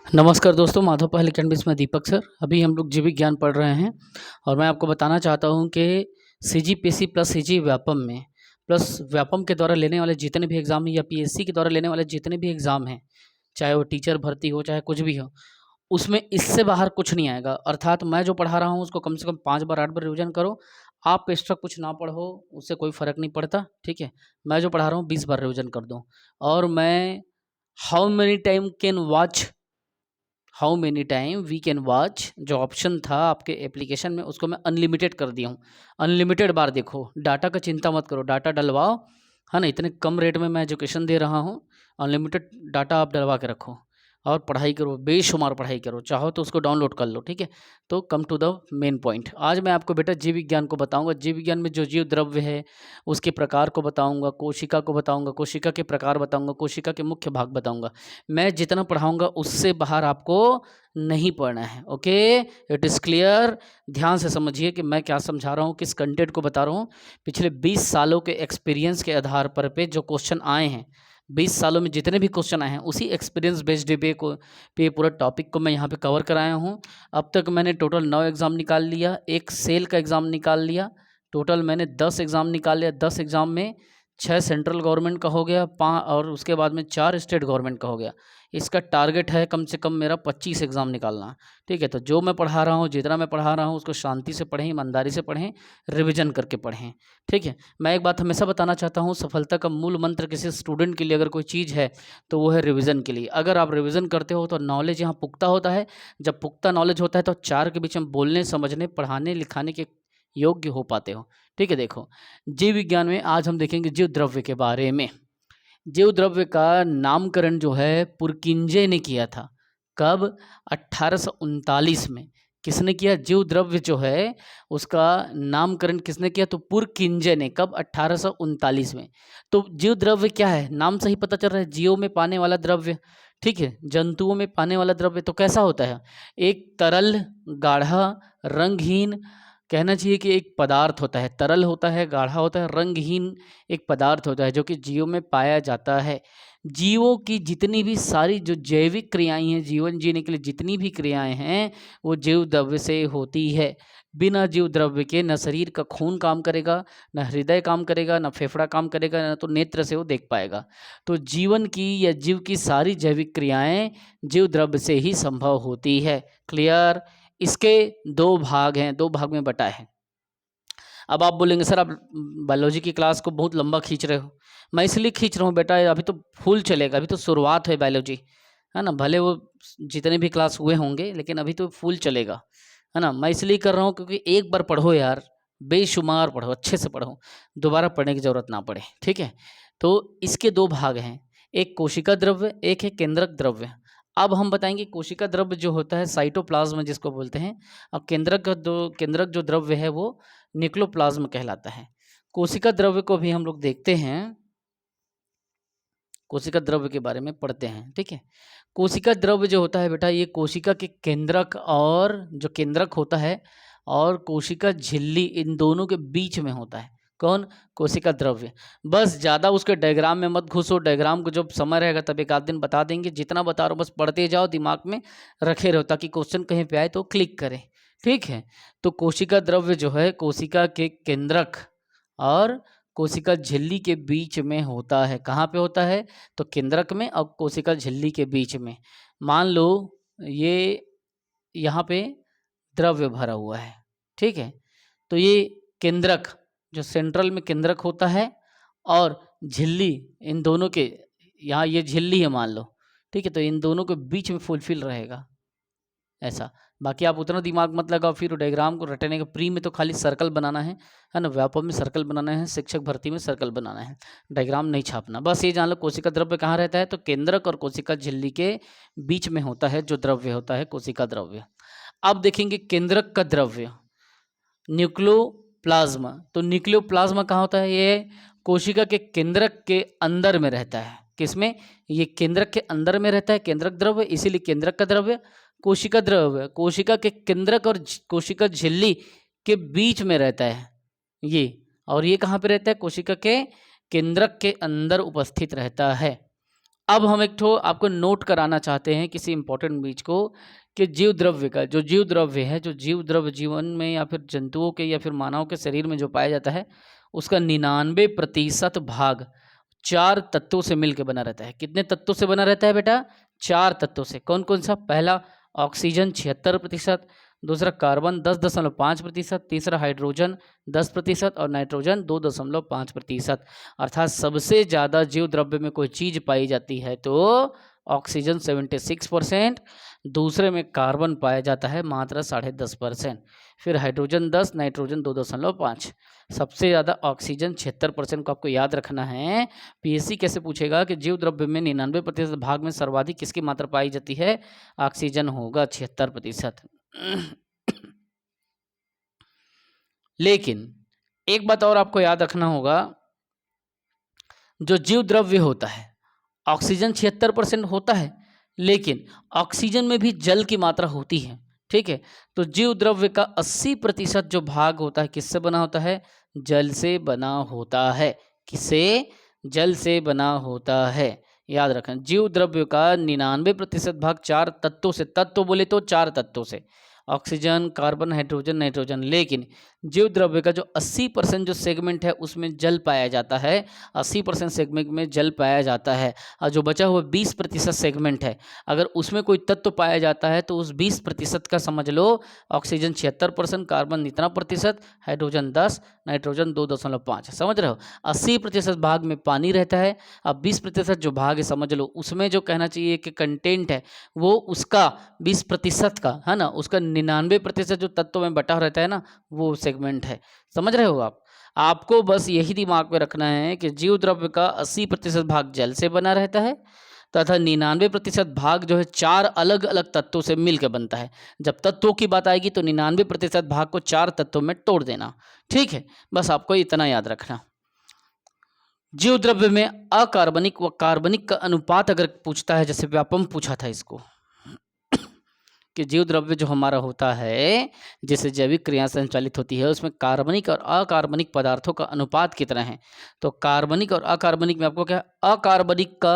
नमस्कार दोस्तों, माधव पहल अकेडमी में दीपक सर। अभी हम लोग जीव विज्ञान पढ़ रहे हैं और मैं आपको बताना चाहता हूं कि सीजीपीएससी प्लस सीजी व्यापम में प्लस व्यापम के द्वारा लेने वाले जितने भी एग्ज़ाम हैं या पीएससी के द्वारा लेने वाले जितने भी एग्ज़ाम हैं, चाहे वो टीचर भर्ती हो चाहे कुछ भी हो, उसमें इससे बाहर कुछ नहीं आएगा। अर्थात मैं जो पढ़ा रहा हूँ उसको कम से कम 5 बार 8 बार रिविज़न करो। आप एक्स्ट्रा कुछ ना पढ़ो, उससे कोई फ़र्क नहीं पड़ता, ठीक है। मैं जो पढ़ा रहा हूँ 20 बार रिविज़न कर दो। और मैं how many time can watch how many time we can watch जो ऑप्शन था आपके एप्लीकेशन में, उसको मैं अनलिमिटेड कर दिया हूँ। अनलिमिटेड बार देखो, डाटा का चिंता मत करो, डाटा डलवाओ, है ना। इतने कम रेट में मैं एजुकेशन दे रहा हूँ, अनलिमिटेड डाटा आप डलवा के रखो और पढ़ाई करो, बेशुमार पढ़ाई करो। चाहो तो उसको डाउनलोड कर लो, ठीक है। तो come to the main point. आज मैं आपको बेटा जीव विज्ञान को बताऊंगा। जीव विज्ञान में जो जीव द्रव्य है उसके प्रकार को बताऊंगा, कोशिका को बताऊंगा, कोशिका के प्रकार बताऊंगा, कोशिका के मुख्य भाग बताऊंगा। मैं जितना पढ़ाऊंगा उससे बाहर आपको नहीं पढ़ना है। Okay, it is clear. ध्यान से समझिए कि मैं क्या समझा रहा हूँ, किस कंटेंट को बता रहा हूँ। पिछले 20 सालों के एक्सपीरियंस के आधार पर पे जो क्वेश्चन आए हैं, 20 सालों में जितने भी क्वेश्चन आए हैं, उसी एक्सपीरियंस बेस्ड पे पूरा टॉपिक को मैं यहाँ पे कवर कराया हूँ। अब तक मैंने टोटल 9 एग्ज़ाम निकाल लिया, एक सेल का एग्ज़ाम निकाल लिया। टोटल मैंने 10 एग्ज़ाम निकाल लिया। 10 एग्ज़ाम में 6 सेंट्रल गवर्नमेंट का हो गया, 5 और उसके बाद में 4 स्टेट गवर्नमेंट का हो गया। इसका टारगेट है कम से कम मेरा 25 एग्ज़ाम निकालना, ठीक है। तो जो मैं पढ़ा रहा हूँ, जितना मैं पढ़ा रहा हूँ, उसको शांति से पढ़ें, ईमानदारी से पढ़ें, रिविज़न करके पढ़ें, ठीक है। मैं एक बात हमेशा बताना चाहता हूँ, सफलता का मूल मंत्र किसी स्टूडेंट के लिए अगर कोई चीज़ है तो वो है रिविज़न के लिए। अगर आप रिविज़न करते हो तो नॉलेज यहाँ पुख्ता होता है। जब पुख्ता नॉलेज होता है तो 4 के बीच में बोलने, समझने, पढ़ाने, लिखाने के योग्य हो पाते हो, ठीक है। देखो, जीव विज्ञान में आज हम देखेंगे जीव द्रव्य के बारे में। जीव द्रव्य का नामकरण जो है पुरकिंजे ने किया था। कब? 1839 में। किसने किया? जीव द्रव्य जो है उसका नामकरण किसने किया? तो पुरकिंजे ने। कब? 1839 में। तो जीव द्रव्य क्या है? नाम से ही पता चल रहा है, जीवों में पाने वाला द्रव्य, ठीक है, जंतुओं में पाने वाला द्रव्य। तो कैसा होता है? एक तरल, गाढ़ा, रंगहीन, कहना चाहिए कि एक पदार्थ होता है, तरल होता है, गाढ़ा होता है, रंगहीन एक पदार्थ होता है जो कि जीवों में पाया जाता है। जीवों की जितनी भी सारी जो जैविक क्रियाएं हैं, जीवन जीने के लिए जितनी भी क्रियाएं हैं, वो जीव द्रव्य से होती है। बिना जीव द्रव्य के न शरीर का खून काम करेगा, न हृदय काम करेगा, न फेफड़ा काम करेगा, न तो नेत्र से वो देख पाएगा। तो जीवन की या जीव की सारी जैविक क्रियाएं जीव द्रव्य से ही संभव होती है। क्लियर? इसके 2 भाग हैं, 2 भाग में बटा है। अब आप बोलेंगे सर आप बायोलॉजी की क्लास को बहुत लंबा खींच रहे हो। मैं इसलिए खींच रहा हूँ बेटा, अभी तो फुल चलेगा, अभी तो शुरुआत है बायोलॉजी, है ना। भले वो जितने भी क्लास हुए होंगे लेकिन अभी तो फुल चलेगा, है ना। मैं इसलिए कर रहा हूँ क्योंकि एक बार पढ़ो यार, बेशुमार पढ़ो, अच्छे से पढ़ो, दोबारा पढ़ने की ज़रूरत ना पड़े, ठीक है। तो इसके 2 भाग हैं, एक कोशिका द्रव्य, एक है केंद्रक द्रव्य। अब हम बताएंगे कोशिका द्रव्य जो होता है साइटोप्लाज्म जिसको बोलते हैं, और केंद्रक जो द्रव्य है वो निक्लोप्लाज्म कहलाता है। कोशिका द्रव्य को भी हम लोग देखते हैं, कोशिका द्रव्य के बारे में पढ़ते हैं, ठीक है। कोशिका द्रव्य जो होता है बेटा, ये कोशिका के केंद्रक और जो केंद्रक होता है और कोशिका झिल्ली, इन दोनों के बीच में होता है। कौन? कोशिका द्रव्य। बस ज़्यादा उसके डायग्राम में मत घुसो, डायग्राम को जब समय रहेगा तब एक आध दिन बता देंगे। जितना बता रहा हूँ बस पढ़ते जाओ, दिमाग में रखे रहो ताकि क्वेश्चन कहीं पे आए तो क्लिक करें, ठीक है। तो कोशिका द्रव्य जो है कोशिका के केंद्रक और कोशिका झिल्ली के बीच में होता है। कहाँ पे होता है? तो केंद्रक में और कोशिका झिल्ली के बीच में। मान लो ये यहाँ पे द्रव्य भरा हुआ है, ठीक है। तो ये केंद्रक, जो सेंट्रल में केंद्रक होता है और झिल्ली, इन दोनों के, यहाँ ये झिल्ली है मान लो, ठीक है। तो इन दोनों के बीच में फुलफिल रहेगा ऐसा। बाकी आप उतना दिमाग मत लगाओ, फिर डायग्राम को रटने का। प्री में तो खाली सर्कल बनाना है ना, व्यापम में सर्कल बनाना है, शिक्षक भर्ती में सर्कल बनाना है, डायग्राम नहीं छापना। बस ये जान लो कोशिका द्रव्य कहाँ रहता है, तो केंद्रक और कोशिका झिल्ली के बीच में होता है जो द्रव्य होता है कोशिका द्रव्य। अब देखेंगे केंद्रक का द्रव्य, न्यूक्लियोप्लाज्मा। तो न्यूक्लियोप्लाज्मा कहाँ होता है? ये कोशिका के केंद्रक के अंदर में रहता है। किसमें? ये केंद्रक के अंदर में रहता है, केंद्रक द्रव्य, इसीलिए केंद्रक का द्रव्य। कोशिका द्रव्य कोशिका के केंद्रक और कोशिका झिल्ली के बीच में रहता है ये। और ये कहाँ पे रहता है? कोशिका के केंद्रक के अंदर उपस्थित रहता है। अब हम एक ठो आपको नोट कराना चाहते हैं किसी इंपॉर्टेंट बीज को कि जीव द्रव्य का जो जीव द्रव्य है, जो जीव द्रव्य जीवन में या फिर जंतुओं के या फिर मानव के शरीर में जो पाया जाता है, उसका 99% भाग 4 तत्वों से मिलकर बना रहता है। कितने तत्वों से बना रहता है बेटा? 4 तत्वों से। कौन कौन सा? पहला ऑक्सीजन 76%, दूसरा कार्बन 10.5%, तीसरा हाइड्रोजन 10% और नाइट्रोजन 2.5%। अर्थात सबसे ज़्यादा जीव द्रव्य में कोई चीज़ पाई जाती है तो ऑक्सीजन 76%, दूसरे में कार्बन पाया जाता है मात्र 10.5%, फिर हाइड्रोजन 10, नाइट्रोजन 2.5। सबसे ज़्यादा ऑक्सीजन 76% को आपको याद रखना है। पीएससी कैसे पूछेगा कि जीव द्रव्य में 99% भाग में सर्वाधिक किसकी मात्रा पाई जाती है? ऑक्सीजन होगा 76%। लेकिन एक बात और आपको याद रखना होगा, जो जीव द्रव्य होता है ऑक्सीजन 76% होता है, लेकिन ऑक्सीजन में भी जल की मात्रा होती है। ठीक है, तो जीव द्रव्य का 80% जो भाग होता है किससे बना होता है? जल से बना होता है। किससे? जल से बना होता है। याद रखें, जीव द्रव्य का 99% भाग 4 तत्वों से, तत्व बोले तो 4 तत्वों से, ऑक्सीजन, कार्बन, हाइड्रोजन, नाइट्रोजन। लेकिन जीव द्रव्य का जो 80% जो सेगमेंट है उसमें जल पाया जाता है, 80% सेगमेंट में जल पाया जाता है, और जो बचा हुआ 20% सेगमेंट है, अगर उसमें कोई तत्व पाया जाता है तो उस 20% का समझ लो ऑक्सीजन 76%, कार्बन इतना प्रतिशत, हाइड्रोजन 10, नाइट्रोजन 2.5। समझ रहे हो? 80% भाग में पानी रहता है। अब 20% जो भाग है समझ लो उसमें जो कहना चाहिए कि कंटेंट है वो उसका 20% का है ना, उसका 99% जो तत्व में बटा रहता है ना, वो सेगमेंट है। समझ रहे हो आप? आपको बस यही दिमाग में रखना है कि जीव द्रव्य का 80% भाग जल से बना रहता है तथा 99% भाग जो है 4 अलग अलग तत्वों से मिलकर बनता है। जब तत्वों की बात आएगी तो 99% भाग को 4 तत्वों में तोड़ देना। ठीक है, बस आपको इतना याद रखना। जीव द्रव्य में अकार्बनिक व कार्बनिक का अनुपात अगर पूछता है, जैसे व्यापम पूछा था इसको कि जीव द्रव्य जो हमारा होता है, जैसे जैविक क्रिया संचालित होती है, उसमें कार्बनिक और अकार्बनिक पदार्थों का अनुपात कितना है? तो कार्बनिक और अकार्बनिक में आपको क्या, अकार्बनिक का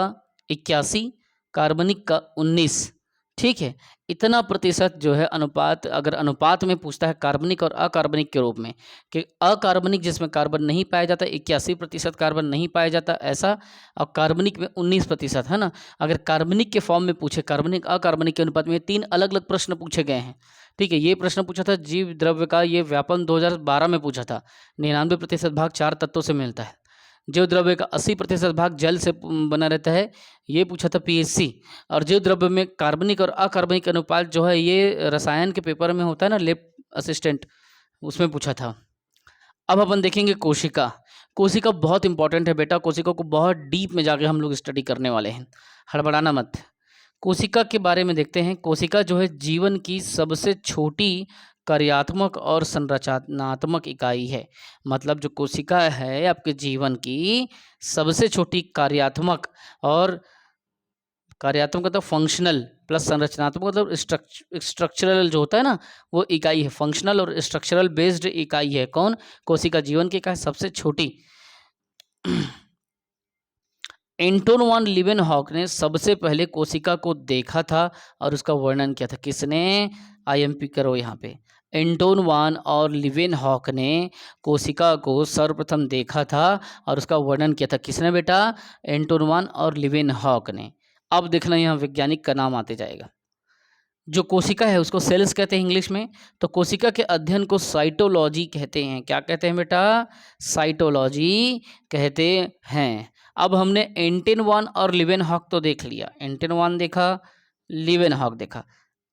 81, कार्बनिक का 19। ठीक है, इतना प्रतिशत जो है अनुपात, अगर अनुपात में पूछता है कार्बनिक और अकार्बनिक के रूप में कि अकार्बनिक जिसमें कार्बन नहीं पाया जाता 81% कार्बन नहीं पाया जाता ऐसा, और कार्बनिक में 19% है ना। अगर कार्बनिक के फॉर्म में पूछे, कार्बनिक अकार्बनिक के अनुपात में, 3 अलग अलग प्रश्न पूछे गए हैं। ठीक है, ये प्रश्न पूछा था जीव द्रव्य का, ये व्यापम 2012 में पूछा था। 99% भाग 4 तत्वों से मिलता है। जीव द्रव्य का 80% भाग जल से बना रहता है, ये पूछा था पीएससी। और जीव द्रव्य में कार्बनिक और अकार्बनिक अनुपात जो है ये रसायन के पेपर में होता है ना, लैब असिस्टेंट, उसमें पूछा था। अब अपन देखेंगे कोशिका। कोशिका बहुत इंपॉर्टेंट है बेटा, कोशिका को बहुत डीप में जाके हम लोग स्टडी करने वाले हैं, हड़बड़ाना मत। कोशिका के बारे में देखते हैं। कोशिका जो है जीवन की सबसे छोटी कार्यात्मक और संरचनात्मक इकाई है। मतलब जो कोशिका है आपके जीवन की सबसे छोटी कार्यात्मक और कार्यात्मक मतलब फंक्शनल प्लस संरचनात्मक मतलब स्ट्रक्चरल जो होता है ना, वो इकाई है। फंक्शनल और स्ट्रक्चरल बेस्ड इकाई है कौन? कोशिका। जीवन की इकाई सबसे छोटी। एंटोन वान लीवेनहॉक ने सबसे पहले कोशिका को देखा था और उसका वर्णन किया था। किसने? आईएमपी करो यहाँ पे। एंटोन वान और लीवेनहॉक ने कोशिका को सर्वप्रथम देखा था और उसका वर्णन किया था। किसने बेटा? एंटोन वान और लीवेनहॉक ने। अब देखना यहाँ वैज्ञानिक का नाम आते जाएगा। जो कोशिका है उसको सेल्स कहते हैं इंग्लिश में, तो कोशिका के अध्ययन को साइटोलॉजी कहते हैं। क्या कहते हैं बेटा? साइटोलॉजी कहते हैं। अब हमने एंटोन वान और लीवेनहॉक तो देख लिया, एंटोन वान देखा, लीवेनहॉक देखा।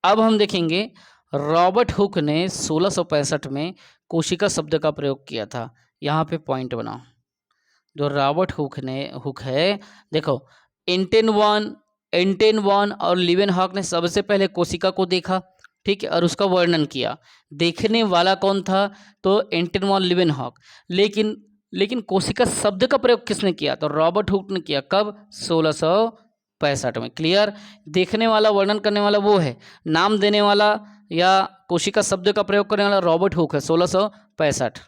अब हम देखेंगे रॉबर्ट हुक ने 1665 में कोशिका शब्द का प्रयोग किया था। यहाँ पे पॉइंट बनाओ। जो रॉबर्ट हुक है, देखो एंटोन वान और लीवेनहॉक ने सबसे पहले कोशिका को देखा, ठीक है, और उसका वर्णन किया। देखने वाला कौन था? तो एंटोन वान लीवेनहॉक। लेकिन कोशिका शब्द का प्रयोग किसने किया? तो रॉबर्ट हुक ने किया। कब? 1665 में। क्लियर? देखने वाला, वर्णन करने वाला वो है, नाम देने वाला या कोशिका शब्द का प्रयोग करने वाला रॉबर्ट हुक है, 1665।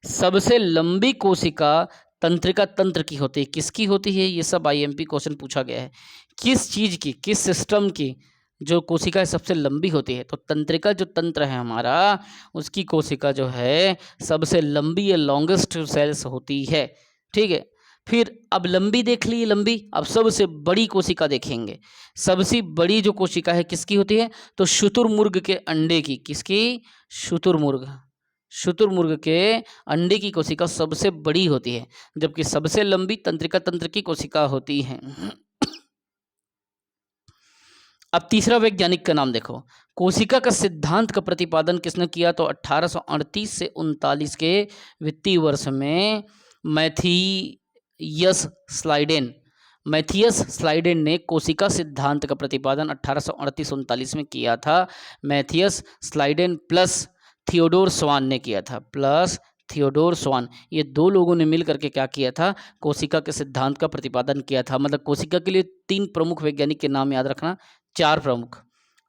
सबसे लंबी कोशिका तंत्रिका तंत्र की होती है। किसकी होती है? ये सब आईएमपी क्वेश्चन पूछा गया है। किस चीज की, किस सिस्टम की जो कोशिका सबसे लंबी होती है? तो तंत्रिका जो तंत्र है हमारा, उसकी कोशिका जो है सबसे लंबी या लॉन्गेस्ट सेल्स होती है। ठीक है, फिर अब लंबी देख ली, लंबी। अब सबसे बड़ी कोशिका देखेंगे। सबसे बड़ी जो कोशिका है किसकी होती है? तो शुतुरमुर्ग के अंडे की। किसकी? शुतुरमुर्ग। शुतुरमुर्ग के अंडे की कोशिका सबसे बड़ी होती है, जबकि सबसे लंबी तंत्रिका तंत्र की कोशिका होती है। अब तीसरा वैज्ञानिक का नाम देखो। कोशिका का सिद्धांत का प्रतिपादन किसने किया? तो 1838 से 39 के वित्तीय वर्ष में मैथियस स्लाइडेन ने कोशिका सिद्धांत का प्रतिपादन 1838-39 में किया था। मैथियस स्लाइडेन प्लस थियोडोर स्वान ने किया था। प्लस थियोडोर स्वान, ये दो लोगों ने मिल करके क्या किया था? कोशिका के सिद्धांत का प्रतिपादन किया था। मतलब कोशिका के लिए 3 प्रमुख वैज्ञानिक के नाम याद रखना, 4 प्रमुख।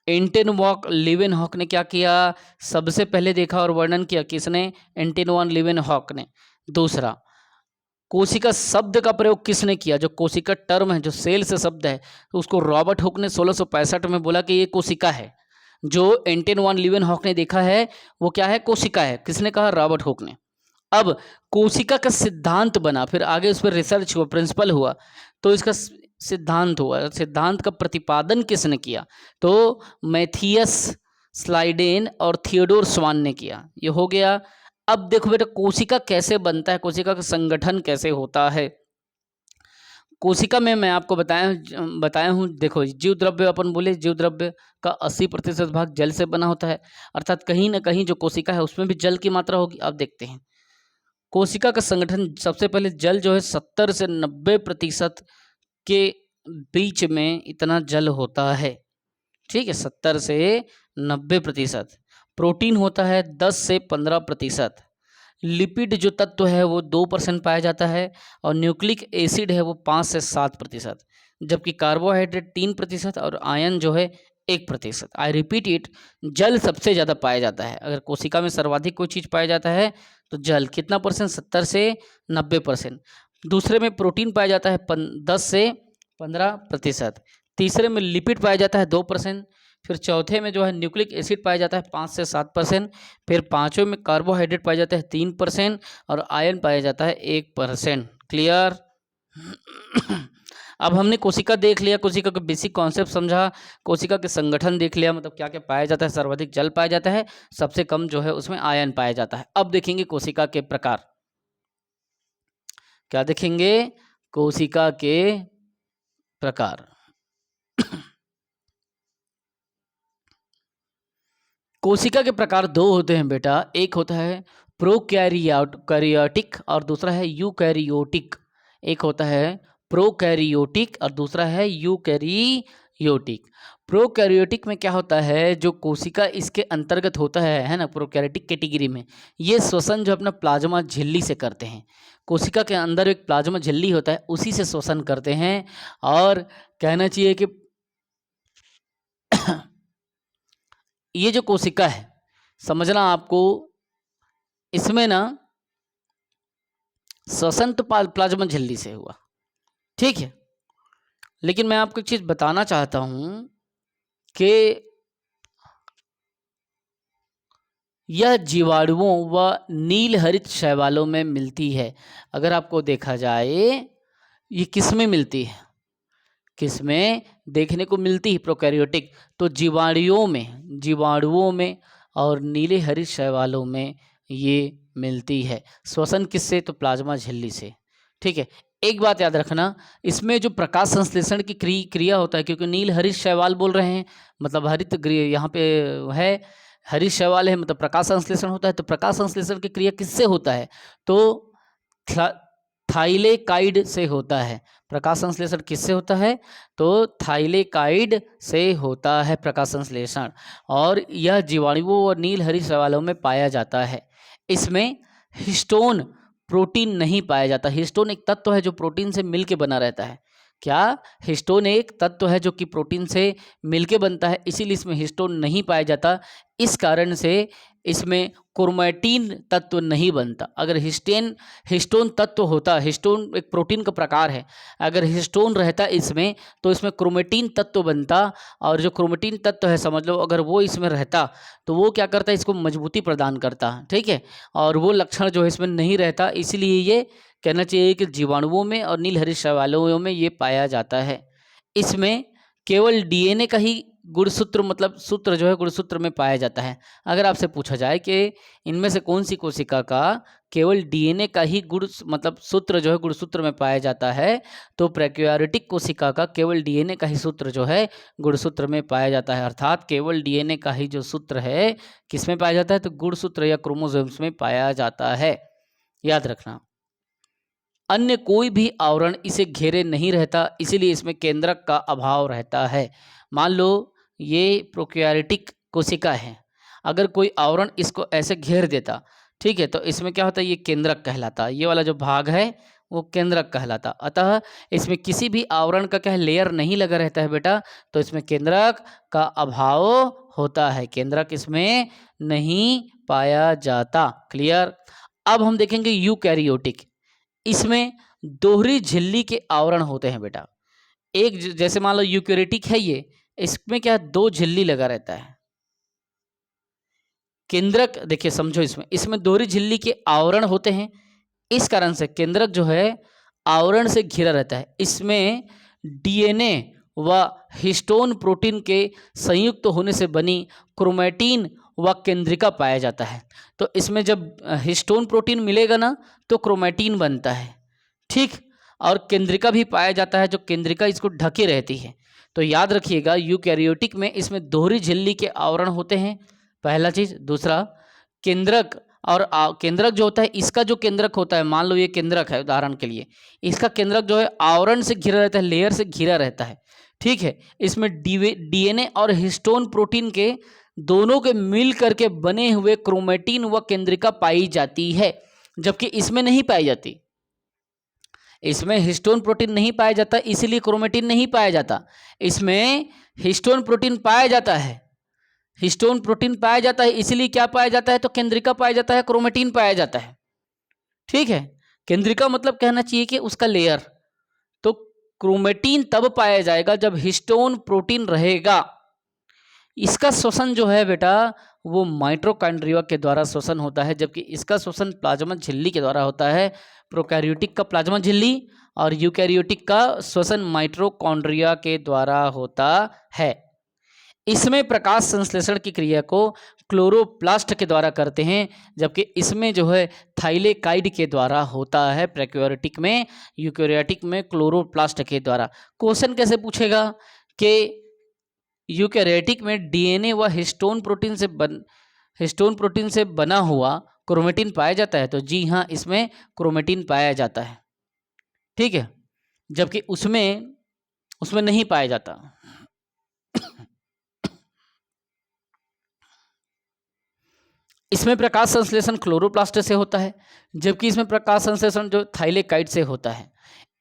एंटन लीवेनहॉक ने क्या किया? सबसे पहले देखा और वर्णन किया। किसने? एंटन वॉन लीवेनहॉक ने। दूसरा, कोशिका शब्द का प्रयोग किसने किया? जो कोशिका टर्म है, जो सेल से शब्द है, तो उसको रॉबर्ट हुक ने 1665 में बोला कि ये कोशिका है। जो एंटन वॉन लीवेनहॉक ने देखा है वो क्या है? कोशिका है। किसने कहा? रॉबर्ट हुक ने। अब कोशिका का सिद्धांत बना, फिर आगे उस पर रिसर्च हुआ, प्रिंसिपल हुआ, तो इसका सिद्धांत हुआ। सिद्धांत का प्रतिपादन किसने किया? तो मैथियस स्लाइडेन और थियोडोर स्वान ने किया। ये हो गया। अब देखो बेटा, कोशिका कैसे बनता है, कोशिका का संगठन कैसे होता है। कोशिका में मैं आपको बताया हूँ। देखो, जीव द्रव्य, अपन बोले जीव द्रव्य का 80% भाग जल से बना होता है, अर्थात कहीं ना कहीं जो कोशिका है उसमें भी जल की मात्रा होगी। अब देखते हैं कोशिका का संगठन। सबसे पहले जल जो है 70 से 90% के बीच में इतना जल होता है। ठीक है, 70 से 90%। प्रोटीन होता है 10 से 15%। लिपिड जो तत्व है वो 2% पाया जाता है, और न्यूक्लिक एसिड है वो 5 से 7%, जबकि कार्बोहाइड्रेट 3% और आयन जो है 1%। आई रिपीट इट, जल सबसे ज़्यादा पाया जाता है। अगर कोशिका में सर्वाधिक कोई चीज़ पाया जाता है तो जल। कितना परसेंट? 70 से 90%। दूसरे में प्रोटीन पाया जाता है 10 से 15%। तीसरे में लिपिड पाया जाता है 2%। फिर चौथे में जो है न्यूक्लिक एसिड पाया जाता है 5 से 7%। फिर पांचवें में कार्बोहाइड्रेट पाया जाता है 3%, और आयन पाया जाता है 1%। क्लियर? अब हमने कोशिका देख लिया, कोशिका का बेसिक कॉन्सेप्ट समझा, कोशिका के संगठन देख लिया, मतलब क्या क्या पाया जाता है। सर्वाधिक जल पाया जाता है, सबसे कम जो है उसमें आयन पाया जाता है। अब देखेंगे कोशिका के प्रकार। क्या देखेंगे? कोशिका के प्रकार। कोशिका के प्रकार 2 होते हैं बेटा। एक होता है प्रोकैरियोटिक और दूसरा है यूकैरियोटिक। एक होता है प्रोकैरियोटिक और दूसरा है यूकैरियोटिक। प्रोकैरियोटिक में क्या होता है? जो कोशिका इसके अंतर्गत होता है ना, प्रोकैरियोटिक कैटेगरी में, ये श्वसन जो अपना प्लाज्मा झिल्ली से करते हैं। कोशिका के अंदर एक प्लाज्मा झिल्ली होता है, उसी से श्वसन करते हैं। और कहना चाहिए कि ये जो कोशिका है, समझना आपको, इसमें ना श्वसन तो प्लाज्मा झिल्ली से हुआ, ठीक है। लेकिन मैं आपको एक चीज बताना चाहता हूं कि यह जीवाणुओं व नील हरित शैवालों में मिलती है। अगर आपको देखा जाए, ये किस में मिलती है? किस में देखने को मिलती है? प्रोकैरियोटिक। तो जीवाणुओं में और नीले हरित शैवालों में ये मिलती है। श्वसन किससे? तो प्लाज्मा झिल्ली से। ठीक है, एक बात याद रखना, इसमें जो प्रकाश संश्लेषण की क्रिया होता है, क्योंकि नील हरित शैवाल बोल रहे हैं, मतलब हरित यहाँ पे है, हरित शैवाल है, मतलब प्रकाश संश्लेषण होता है। तो प्रकाश संश्लेषण की क्रिया किससे होता है? तो थाइलेकाइड से होता है। प्रकाश संश्लेषण किससे होता है? तो थाइलेकाइड से होता है प्रकाश संश्लेषण, और यह जीवाणुओं और नील हरित शैवालों में पाया जाता है। इसमें हिस्टोन प्रोटीन नहीं पाया जाता। हिस्टोन एक तत्व है जो प्रोटीन से मिलकर बना रहता है। क्या हिस्टोन एक तत्व है जो कि प्रोटीन से मिलके बनता है, इसीलिए इसमें हिस्टोन नहीं पाया जाता। इस कारण से इसमें क्रोमैटिन तत्व नहीं बनता। अगर हिस्टोन तत्व होता, हिस्टोन एक प्रोटीन का प्रकार है, अगर हिस्टोन रहता इसमें तो इसमें क्रोमैटिन तत्व बनता। और जो क्रोमैटिन तत्व है समझ लो, अगर वो इसमें रहता तो वो क्या करता है, इसको मजबूती प्रदान करता। ठीक है, और वो लक्षण जो है इसमें नहीं रहता, इसीलिए ये कहना चाहिए कि जीवाणुओं में और नीलहरित शैवालों में ये पाया जाता है। इसमें केवल डीएनए का ही गुणसूत्र, मतलब सूत्र जो है गुणसूत्र में पाया जाता है। अगर आपसे पूछा जाए कि इनमें से कौन सी कोशिका का केवल डीएनए का ही गुण मतलब सूत्र जो है गुणसूत्र में पाया जाता है, तो प्रोकैरियोटिक कोशिका का केवल डीएनए का ही सूत्र जो है गुणसूत्र में पाया जाता है। अर्थात केवल डीएनए का ही जो सूत्र है किस में पाया जाता है, तो गुणसूत्र या क्रोमोसोम्स में पाया जाता है, याद रखना। अन्य कोई भी आवरण इसे घेरे नहीं रहता, इसीलिए इसमें केंद्रक का अभाव रहता है। मान लो ये प्रोकैरियोटिक कोशिका है, अगर कोई आवरण इसको ऐसे घेर देता, ठीक है, तो इसमें क्या होता है, ये केंद्रक कहलाता। ये वाला जो भाग है वो केंद्रक कहलाता। अतः इसमें किसी भी आवरण का क्या लेयर नहीं लगा रहता है बेटा, तो इसमें केंद्रक का अभाव होता है, केंद्रक इसमें नहीं पाया जाता। क्लियर। अब हम देखेंगे यूकैरियोटिक। इसमें दोहरी झिल्ली के आवरण होते हैं बेटा। एक जैसे मान लो यूकैरियोटिक है ये, इसमें क्या दो झिल्ली लगा रहता है। केंद्रक देखिए समझो, इसमें दोहरी झिल्ली के आवरण होते हैं, इस कारण से केंद्रक जो है आवरण से घिरा रहता है। इसमें डीएनए व हिस्टोन प्रोटीन के संयुक्त होने से बनी क्रोमैटिन व केंद्रिका पाया जाता है। तो इसमें जब हिस्टोन प्रोटीन मिलेगा ना तो क्रोमैटिन बनता है, ठीक, और केंद्रिका भी पाया जाता है, जो केंद्रिका इसको ढके रहती है। तो याद रखिएगा यूकैरियोटिक में इसमें दोहरी झिल्ली के आवरण होते हैं, पहला चीज। दूसरा, केंद्रक और केंद्रक जो होता है, इसका जो केंद्रक होता है, मान लो ये केंद्रक है उदाहरण के लिए, इसका केंद्रक जो है आवरण से घिरा रहता है, लेयर से घिरा रहता है, ठीक है। इसमें डीएनए और हिस्टोन प्रोटीन के दोनों के मिल करके बने हुए क्रोमैटिन व केंद्रिका पाई जाती है, जबकि इसमें नहीं पाई जाती। इसमें हिस्टोन प्रोटीन नहीं पाया जाता, इसीलिए क्रोमैटिन नहीं पाया जाता। इसमें हिस्टोन प्रोटीन पाया जाता है, हिस्टोन प्रोटीन पाया जाता है, इसलिए क्या पाया जाता है, तो केंद्रिका पाया जाता है, क्रोमैटिन पाया जाता है, ठीक है। केंद्रिका मतलब कहना चाहिए कि उसका लेयर। तो क्रोमैटिन तब पाया जाएगा जब हिस्टोन प्रोटीन रहेगा। इसका श्वसन जो है बेटा वो माइटोकॉन्ड्रिया के द्वारा श्वसन होता है, जबकि इसका श्वसन प्लाज्मा झिल्ली के द्वारा होता है। प्रोकैरियोटिक का प्लाज्मा झिल्ली और यूकैरियोटिक का श्वसन माइटोकॉन्ड्रिया के द्वारा होता है। इसमें प्रकाश संश्लेषण की क्रिया को क्लोरोप्लास्ट के द्वारा करते हैं, जबकि इसमें जो है थाइलेकाइड के द्वारा होता है। प्रोकैरियोटिक में, यूकैरियोटिक में क्लोरोप्लास्ट के द्वारा। क्वेश्चन कैसे पूछेगा कि यूकैरियोटिक में डीएनए व हिस्टोन प्रोटीन से बना हुआ क्रोमैटिन पाया जाता है, तो जी हाँ, इसमें क्रोमैटिन पाया जाता है, ठीक है, जबकि उसमें नहीं पाया जाता। इसमें प्रकाश संश्लेषण क्लोरोप्लास्ट से होता है, जबकि इसमें प्रकाश संश्लेषण जो थाइलेकाइड से होता है।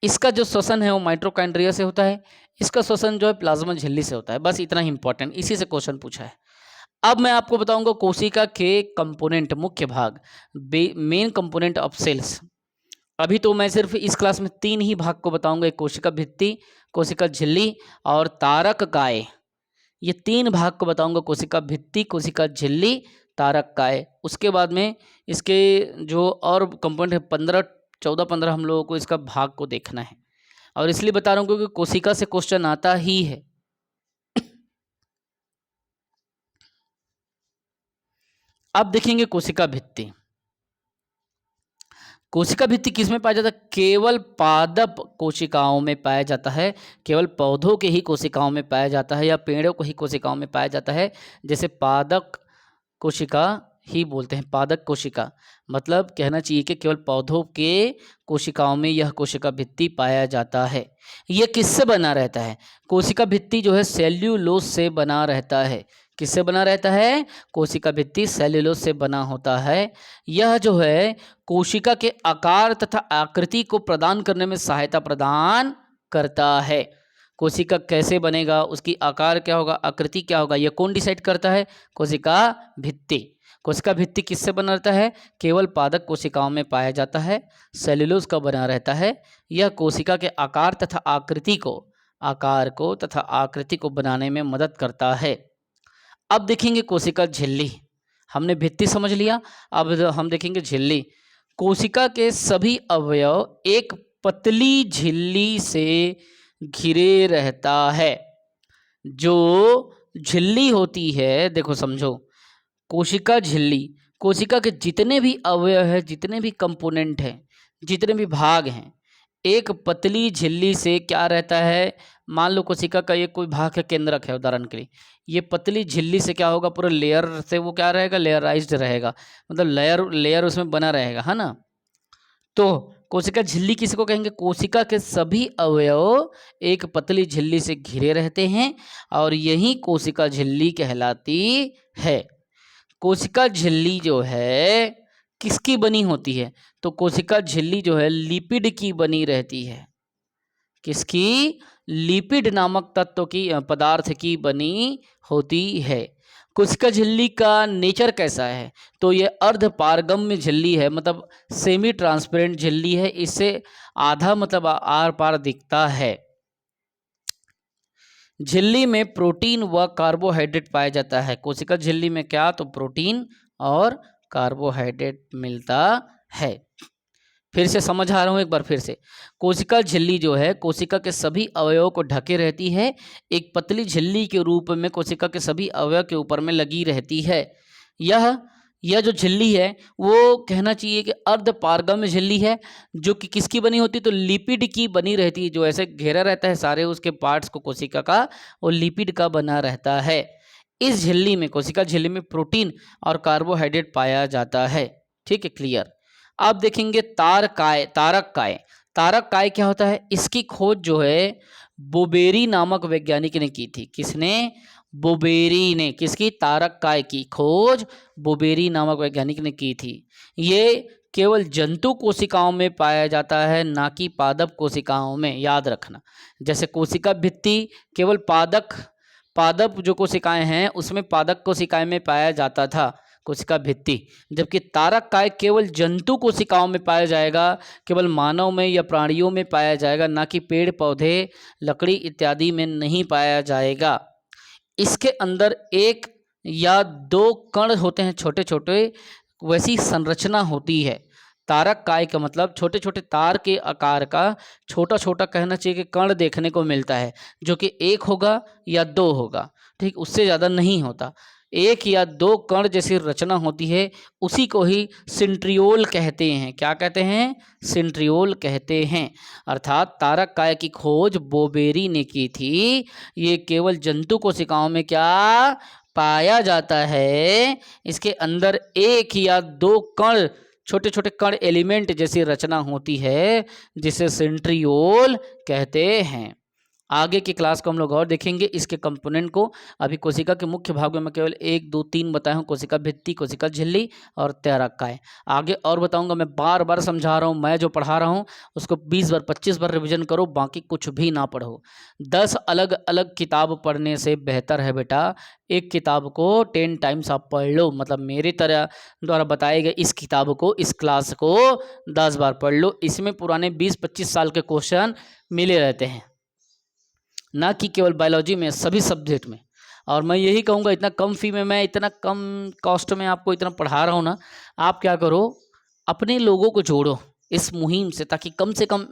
इसका जो श्वसन है वो माइटोकॉन्ड्रिया से होता है, इसका श्वसन जो है प्लाज्मा झिल्ली से होता है। बस इतना ही इंपॉर्टेंट, इसी से क्वेश्चन पूछा है। अब मैं आपको बताऊंगा कोशिका के कंपोनेंट, मुख्य भाग, मेन कंपोनेंट ऑफ सेल्स। अभी तो मैं सिर्फ इस क्लास में 3 ही भाग को बताऊंगा, एक कोशिका भित्ति, कोशिका झिल्ली और तारक काय। ये 3 भाग को बताऊंगा, कोशिका भित्ति, कोशिका झिल्ली, तारक काय। उसके बाद में इसके जो और कंपोनेंट है 14-15 हम लोगों को इसका भाग को देखना है, और इसलिए बता रहा हूँ क्योंकि कोशिका से क्वेश्चन आता ही है। अब देखेंगे कोशिका भित्ति। कोशिका भित्ति किस में पाया जाता है? केवल पादप कोशिकाओं में पाया जाता है, केवल पौधों के ही कोशिकाओं में पाया जाता है, या पेड़ों को ही कोशिकाओं में पाया जाता है। जैसे पादक कोशिका ही बोलते हैं, पादक कोशिका मतलब कहना चाहिए कि केवल पौधों के कोशिकाओं में यह कोशिका भित्ति पाया जाता है। यह किससे बना रहता है? कोशिका भित्ति जो है सेल्यूलोज से बना रहता है। किससे बना रहता है? कोशिका भित्ति सेल्यूलोज से बना होता है। यह जो है कोशिका के आकार तथा आकृति को प्रदान करने में सहायता प्रदान करता है। कोशिका कैसे बनेगा, उसकी आकार क्या होगा, आकृति क्या होगा, यह कौन डिसाइड करता है, कोशिका भित्ति। कोशिका भित्ति किससे बना रहता है, केवल पादप कोशिकाओं में पाया जाता है, सेल्यूलोज का बना रहता है। यह कोशिका के आकार तथा आकृति को बनाने में मदद करता है। अब देखेंगे कोशिका झिल्ली। हमने भित्ति समझ लिया, अब हम देखेंगे झिल्ली। कोशिका के सभी अवयव एक पतली झिल्ली से घिरे रहता है। जो झिल्ली होती है, देखो समझो, कोशिका झिल्ली, कोशिका के जितने भी अवयव है, जितने भी कंपोनेंट हैं, जितने भी भाग हैं, एक पतली झिल्ली से क्या रहता है। मान लो कोशिका का ये कोई भाग है, केंद्रक है उदाहरण के लिए, ये पतली झिल्ली से क्या होगा, पूरा लेयर से वो क्या रहेगा, लेयराइज्ड रहेगा, मतलब लेयर उसमें बना रहेगा, है ना। तो कोशिका झिल्ली किसको कहेंगे, कोशिका के सभी अवयव एक पतली झिल्ली से घिरे रहते हैं और यही कोशिका झिल्ली कहलाती है। कोशिका झिल्ली जो है किसकी बनी होती है, तो कोशिका झिल्ली जो है लिपिड की बनी रहती है। किसकी, लिपिड नामक तत्व की, पदार्थ की बनी होती है। कोशिका झिल्ली का नेचर कैसा है, तो ये अर्ध पारगम्य झिल्ली है, मतलब सेमी ट्रांसपेरेंट झिल्ली है। इससे आधा मतलब आर पार दिखता है। झिल्ली में प्रोटीन व कार्बोहाइड्रेट पाया जाता है। कोशिका झिल्ली में क्या, तो प्रोटीन और कार्बोहाइड्रेट मिलता है। फिर से समझ आ रहा हूँ एक बार फिर से। कोशिका झिल्ली जो है कोशिका के सभी अवयवों को ढके रहती है, एक पतली झिल्ली के रूप में कोशिका के सभी अवयव के ऊपर में लगी रहती है। यह जो झिल्ली है वो कहना चाहिए कि अर्ध पारगम्य झिल्ली है, जो कि किसकी बनी होती है, तो लिपिड की बनी रहती है। जो ऐसे घेरा रहता है सारे उसके पार्ट्स को कोशिका का, वो लिपिड का बना रहता है। इस झिल्ली में, कोशिका झिल्ली में प्रोटीन और कार्बोहाइड्रेट पाया जाता है। ठीक है, क्लियर। अब देखेंगे तारक काय। तारक काय क्या होता है, इसकी खोज जो है बोबेरी नामक वैज्ञानिक ने की थी। किसने, बोबेरी ने। किसकी, तारक काय की खोज बोबेरी नामक वैज्ञानिक ने की थी। ये केवल जंतु कोशिकाओं में पाया जाता है, ना कि पादप कोशिकाओं में, याद रखना। जैसे कोशिका भित्ति केवल पादप जो कोशिकाएं हैं उसमें पादप कोशिकाएं में पाया जाता था, कोशिका भित्ति, जबकि तारक काय केवल जंतु कोशिकाओं में पाया जाएगा, केवल मानव में या प्राणियों में पाया जाएगा, ना कि पेड़ पौधे लकड़ी इत्यादि में नहीं पाया जाएगा। इसके अंदर एक या दो कण होते हैं छोटे छोटे, वैसी संरचना होती है। तारक काय का मतलब छोटे छोटे तार के आकार का छोटा छोटा, कहना चाहिए कि कण देखने को मिलता है, जो कि एक होगा या दो होगा, ठीक, उससे ज़्यादा नहीं होता। एक या दो कण जैसी रचना होती है, उसी को ही सेंट्रियोल कहते हैं। क्या कहते हैं, सेंट्रियोल कहते हैं। अर्थात तारक काय की खोज बोबेरी ने की थी। ये केवल जंतु कोशिकाओं में क्या पाया जाता है, इसके अंदर एक या दो कण, छोटे छोटे कण, एलिमेंट जैसी रचना होती है, जिसे सेंट्रियोल कहते हैं। आगे की क्लास को हम लोग और देखेंगे इसके कंपोनेंट को। अभी कोशिका के मुख्य भागों में केवल 1 2 3 बताया हूँ, कोशिका भित्ति, कोशिका झिल्ली और तारक काय। आगे और बताऊंगा, मैं बार बार समझा रहा हूँ, मैं जो पढ़ा रहा हूँ उसको 20 बार 25 बार रिवीजन करो, बाकी कुछ भी ना पढ़ो। 10 अलग अलग किताब पढ़ने से बेहतर है बेटा एक किताब को 10 टाइम्स आप पढ़ लो। मतलब मेरी तरह द्वारा बताए गए इस किताब को, इस क्लास को 10 बार पढ़ लो। इसमें पुराने 20-25 साल के क्वेश्चन मिले रहते हैं, ना कि केवल बायोलॉजी में, सभी सब्जेक्ट में। और मैं यही कहूँगा, इतना कम फी में, मैं इतना कम कॉस्ट में आपको इतना पढ़ा रहा हूँ ना, आप क्या करो, अपने लोगों को जोड़ो इस मुहिम से, ताकि कम से कम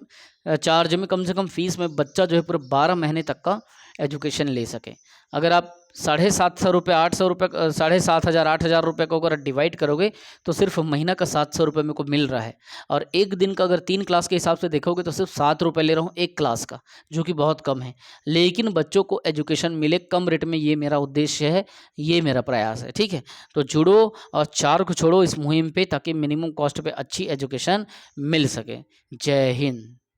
चार्ज में, कम से कम फीस में बच्चा जो है पूरे 12 महीने तक का एजुकेशन ले सके। अगर आप 750 रुपये, 800 रुपये, 7,500 8,000 रुपये को अगर डिवाइड करोगे तो सिर्फ महीना का 700 रुपये मेरे को मिल रहा है। और एक दिन का अगर 3 क्लास के हिसाब से देखोगे तो सिर्फ 7 रुपये ले रहा हूँ एक क्लास का, जो कि बहुत कम है। लेकिन बच्चों को एजुकेशन मिले कम रेट में, ये मेरा उद्देश्य है, ये मेरा प्रयास है। ठीक है, तो जुड़ो और 4 को छोड़ो इस मुहिम पे, ताकि मिनिमम कॉस्ट पे अच्छी एजुकेशन मिल सके। जय हिंद।